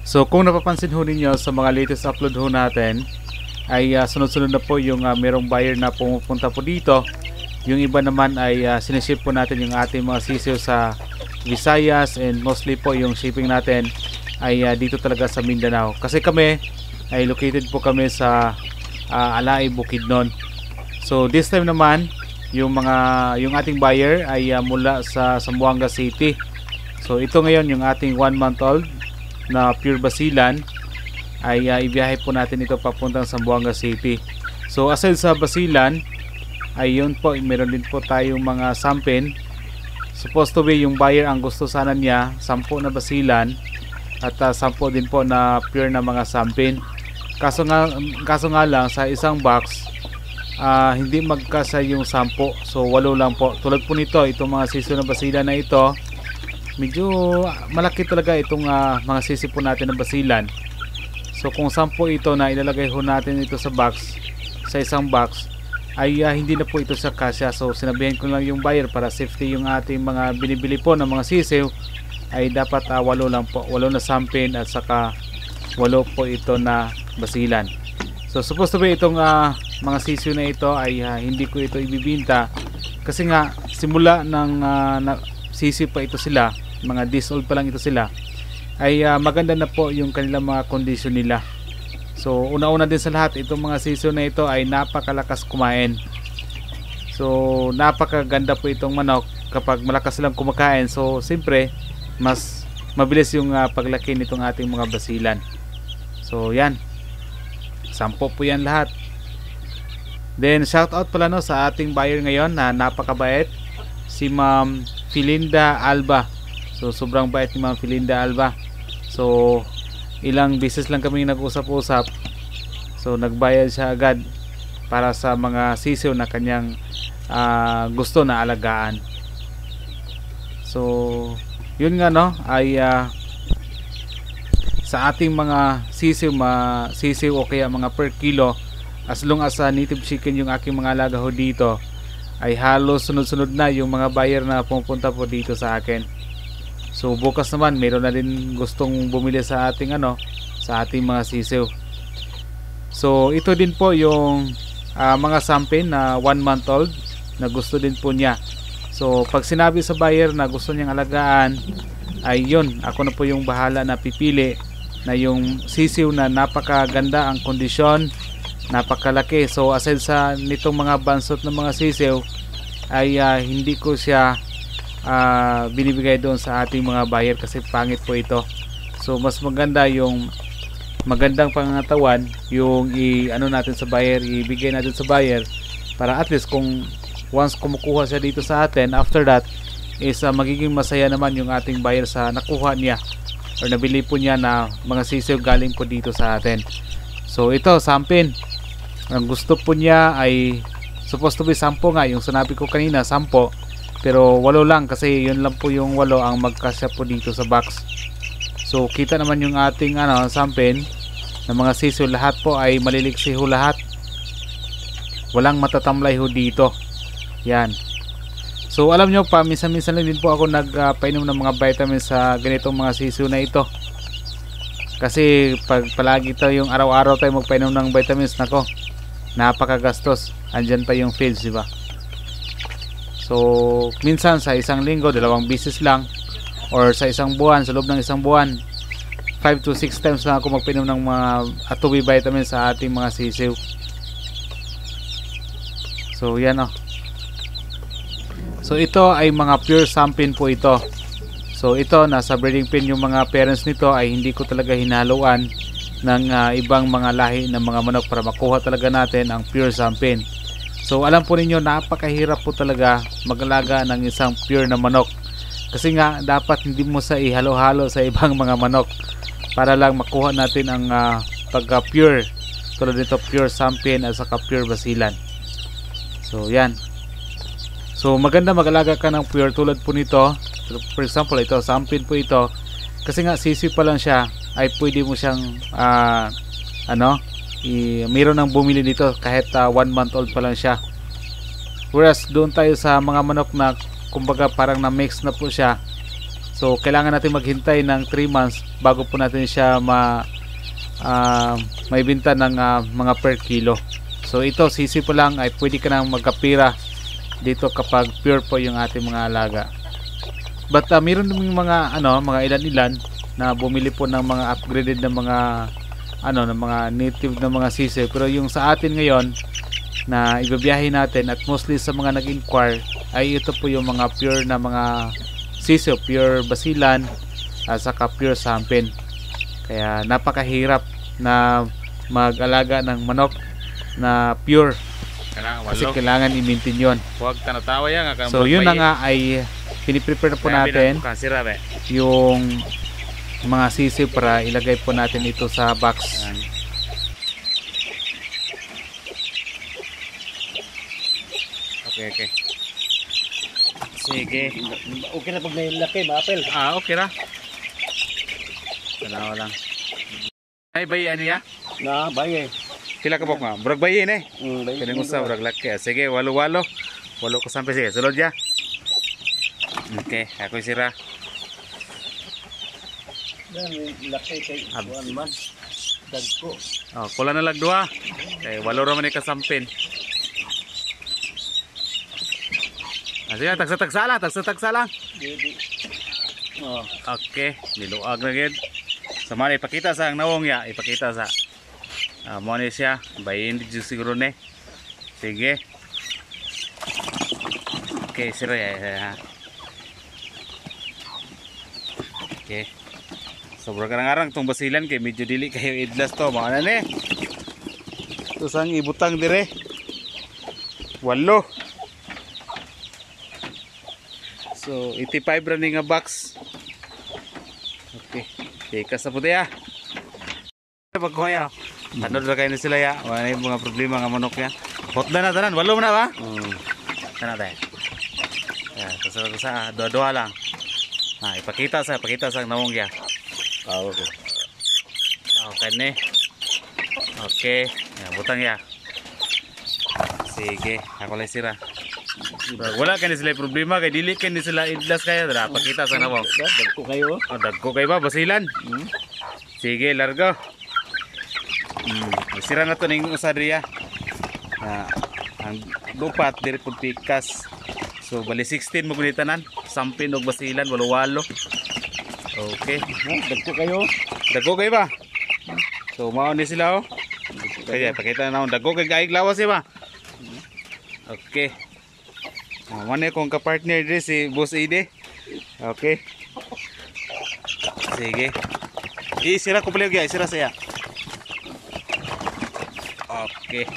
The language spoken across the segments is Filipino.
So kung napapansin ho ninyo sa mga latest upload ho natin ay sunod-sunod na po yung merong buyer na pumupunta po dito. Yung iba naman ay siniship po natin yung ating mga sisiw sa Visayas, and mostly po yung shipping natin ay dito talaga sa Mindanao. Kasi kami ay located po kami sa Alay, Bukidnon. So this time naman yung ating buyer ay mula sa Zamboanga City. So ito ngayon yung ating 1 month old na pure basilan ay ibiyahe po natin ito papuntang Zamboanga City. So aside sa basilan ay yun po, meron din po tayong mga sampin. Supposed to be yung buyer ang gusto sana niya 10 na basilan at 10 din po na pure na mga sampin. Kaso nga lang sa isang box hindi magkasa yung 10, so 8 lang po. Tulad po nito, itong mga sisiw na basilan na ito, medyo malaki talaga itong mga sisi po natin na basilan. So kung 10 ito na ilalagay ho natin ito sa box, sa isang box, ay hindi na po ito sa kasya. So sinabihan ko lang yung buyer para safety yung ating mga binibili po ng mga sisiw ay dapat 8 lang po, 8 na sampin at saka 8 po ito na basilan. So supposed to be itong mga sisiw na ito ay hindi ko ito ibibinta kasi nga simula ng sisiw pa ito sila, mga days old pa lang ito sila, ay maganda na po yung kanilang mga kondisyon nila. So una-una din sa lahat, itong mga sisiw na ito ay napakalakas kumain. So napakaganda po itong manok kapag malakas silang kumakain. So siyempre mas mabilis yung paglaki nitong ating mga basilan. So yan, 10 po yan lahat. Then shout out pala sa ating buyer ngayon na napakabait, si Ma'am Philinda Alba. So sobrang bait ni Ma'am Philinda Alba. So ilang beses lang kami nag-usap-usap. So nagbayad siya agad para sa mga sisiw na kanyang gusto na alagaan. So yun nga ay sa ating mga sisiw o kaya mga per kilo, as long as native chicken yung aking mga alaga ho dito, ay halos sunod-sunod na yung mga buyer na pumunta po dito sa akin. So bukas naman mayroon na din gustong bumili sa ating sa ating mga sisiw. So ito din po yung mga sampin na 1 month old na gusto din po niya. So pag sinabi sa buyer na gusto niyang alagaan, ay yun, ako na po yung bahala na pipili na yung sisiw na napakaganda ang kondisyon, napakalaki. So aside sa nitong mga bansot ng mga sisiw ay hindi ko siya binibigay doon sa ating mga buyer kasi pangit po ito. So mas maganda yung magandang pangangatawan yung natin sa buyer, ibigay natin sa buyer para at least kung once kumukuha siya dito sa atin, after that is magiging masaya naman yung ating buyer sa nakuha niya or nabili po niya na mga sisiw galing po dito sa atin. So ito sampin, ang gusto po niya ay supposed to be 10 nga, yung sinabi ko kanina 10, pero 8 lang kasi yun lang po yung 8 ang magkasya po dito sa box. So kita naman yung ating sampin na mga sisiw, lahat po ay maliliksi ho lahat, walang matatamlay ho dito. Yan. So alam nyo pa, minsan-minsan lang din po ako nagpainom ng mga vitamins sa ganitong mga sisiw na ito. Kasi pag palagi tayong araw-araw tayo magpainom ng vitamins, nako, napakagastos. Andyan pa yung feeds, diba? So minsan sa isang linggo 2 beses lang, or sa isang buwan, sa loob ng isang buwan 5 to 6 times lang ako magpainom ng mga atubi vitamins sa ating mga sisiw. So yan So ito ay mga pure sampin po ito. So ito, nasa breeding pen yung mga parents nito, ay hindi ko talaga hinaluan ng ibang mga lahi ng mga manok para makuha talaga natin ang pure sampin. So alam po ninyo, napakahirap po talaga mag-alaga ng isang pure na manok. Kasi nga dapat hindi mo sa ihalo-halo sa ibang mga manok para lang makuha natin ang pagka pure. Tulad nito, pure sampin at saka pure basilan. So yan. So maganda mag-alaga ka ng pure tulad po nito. For example, ito sampin po ito. Kasi nga sisi pa lang siya, ay pwede mo siyang mayroon nang bumili nito kahit 1 month old pa lang siya. Whereas doon tayo sa mga manok na kumbaga parang na mix na po siya. So So kailangan natin maghintay ng 3 months bago po natin siya maibenta ng mga per kilo. So ito sisi po lang ay pwede ka nang magkapira dito kapag pure po yung ating mga alaga. But meron din mga mga ilan-ilan na bumili po ng mga upgraded na mga ng mga native na mga sisiw. Pero yung sa atin ngayon na ibibiyahe natin at mostly sa mga nag-inquire ay ito po yung mga pure na mga sisiw, pure basilan at saka pure sampin. Kaya napakahirap na mag-alaga ng manok na pure kasi kailangan i-maintain yun. Huwag tanatawa yan. So yun na nga ay piniprepare na po natin yung mga sisiw para ilagay po natin ito sa box. Okay. Sige. Okay na pag may laki, maapel. Okay ra. Tanawa lang. Ay bay ano ya? Na, baye. Pila ka bok nga? Brag bayin eh. Baye. Kailangan usa brag laki. Sige, walo-walo. Walo ko sampai sige. Sulod ya. Okay, ako sira. Yan, may laki kay buwan man. Dagko. Kula na lag duha. Kay walo ra man ni kasampin. Sige, tagsa-tagsa lang. Okay, niluag na gid. Sama na ipakita sa ang nawong ya, ipakita sa mo ni siya, bayin di siguro ne. Sige. Okay, sira ya. Okay. Sobra karang-arang tong basilan kay medyo dili kayo idlas to, mao na ne. Tusang ibutang dire. 8. So 85 running nga box. Okay. Teka sa puti ya. Pagkuha tanod na kayo na sila ya. Wala yung mga problema nga manok ya. Hot na na tanan. 8 na ba? Tanan tayo. Sa dua-dua lang. Ipakita sa nawong ya. Okay. Okay ne. Okay. Butang ya. Sige. Ako lang sira. Wala ka ni sila problema kay dili ka ni sila idlas kaya dara pakita sa nawong. Dagko kayo. Dagko kay ba basilan? Sige, largo. Sira na to ning usadriya. Ang dupat diri pud pikas. So bali 16 mo gunitanan, sampin og basilan walo-walo. Okay. Dagko kayo. Dagko kay ba? So mao ni sila oh. Kaya pakita na dagko kay gaig lawas ba? Okay. Mana kong ka-partner dito si Boss Ide. Okay. Sige. Isira ko pala yung isira saya. Okay.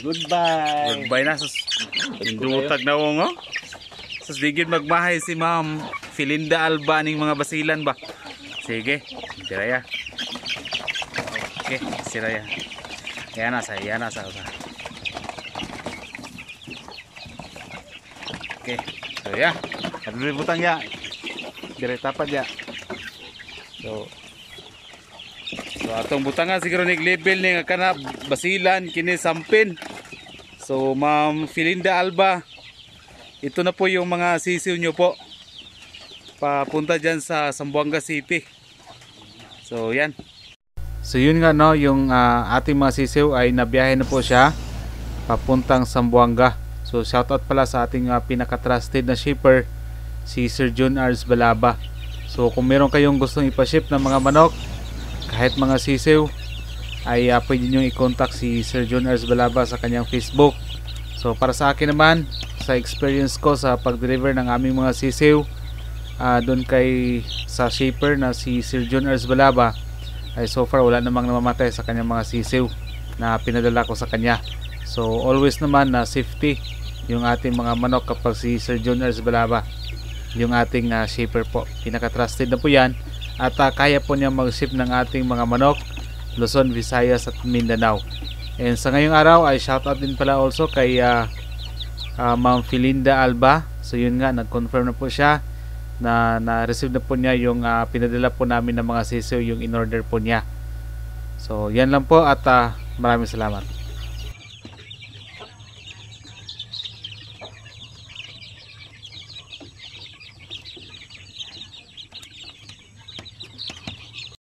Goodbye. Goodbye na. Indutag na wong oh. Sus digid magmahay si Ma'am Filinda Alba ning mga basilan ba. Sige. Sira ya. Okay. Sira ya. Yan na sa. Okay, so ya, ada butang ya, dire tapat ya. So atong butangan siguro nig level ni nga kana basilan kini sampin. So Ma'am Filinda Alba, ito na po yung mga sisiw nyo po. Papunta dyan sa Zamboanga City. So yan. So yun nga no, yung ating mga sisiw ay nabiyahe na po siya papuntang Zamboanga. So shoutout pala sa ating pinaka-trusted na shipper, si Sir John Ars Balaba. So kung meron kayong gustong ipaship ng mga manok, kahit mga sisiw, ay pwede nyo i-contact si Sir John Ars Balaba sa kanyang Facebook. So para sa akin naman, sa experience ko sa pag-deliver ng aming mga sisiw, doon kay sa shipper na si Sir John Ars Balaba, ay so far wala namang namamatay sa kanyang mga sisiw na pinadala ko sa kanya. So always naman na safety yung ating mga manok kapag si Sir John Ars Balaba yung ating shipper po. Pinaka-trusted na po yan at kaya po niya mag-ship ng ating mga manok Luzon, Visayas at Mindanao. And sa ngayong araw ay shoutout din pala also kay Ma'am Filinda Alba. So yun nga, nag-confirm na po siya na na-receive na po niya yung pinadala po namin ng mga sisiw, yung in-order po niya. So yan lang po at maraming salamat.